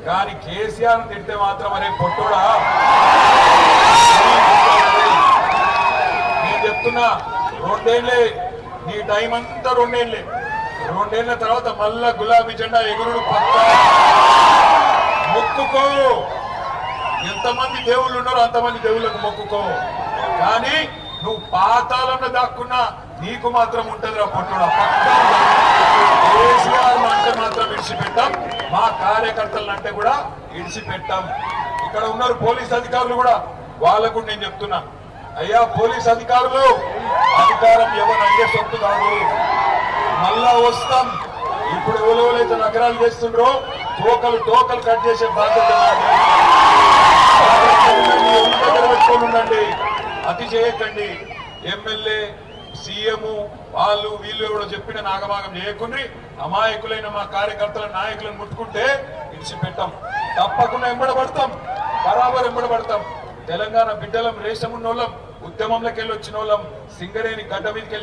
కానీ కేసీఆర్ తిడితే మాత్రం అరే పొట్టుడా నేను చెప్తున్నా, రెండేళ్లే నీ టైం అంతా, రెండేళ్ల తర్వాత మళ్ళా గులాబీ జెండా ఎగురుడు పక్క. మొక్కుకో, ఎంతమంది దేవుళ్ళు ఉన్నారో అంతమంది దేవుళ్ళకు మొక్కుకో. కానీ నువ్వు పాతాళంలో దాక్కున్నా నీకు మాత్రం ఉంటదిరా పొట్టుడా. కేసీఆర్ అంటే మాత్రం విడిచిపెట్టాం, మా కార్యకర్తలను అంటే కూడా విడిచిపెట్టాం. ఇక్కడ ఉన్నారు పోలీస్ అధికారులు కూడా, వాళ్ళకు నేను చెప్తున్నా, అయ్యా పోలీస్ అధికారులు, అధికారం ఎవరు అయ్యే సొత్తు కాదు, మళ్ళా వస్తాం. ఇప్పుడు ఎవరైతే నగరాలు చేస్తుండ్రో తోకలు కట్ చేసే బాధ్యత పెట్టుకొని ఉండండి, అతి చేయకండి. ఎమ్మెల్యే సీఎం వాళ్ళు వీళ్ళు కూడా చెప్పిన నాగమాగం చేయకుండ్రి. అమాయకులైన మా కార్యకర్తల నాయకులను ముట్టుకుంటే విడిచిపెట్టాం, తప్పకుండా ఎంబడబడతాం, బరాబర్ ఎంబడబడతాం. తెలంగాణ బిడ్డలం, రేషం ఉన్నోళ్ళం, ఉద్యమంలోకి వెళ్ళి వచ్చిన వాళ్ళం, సింగరేణి గడ్డ మీదకి వెళ్ళి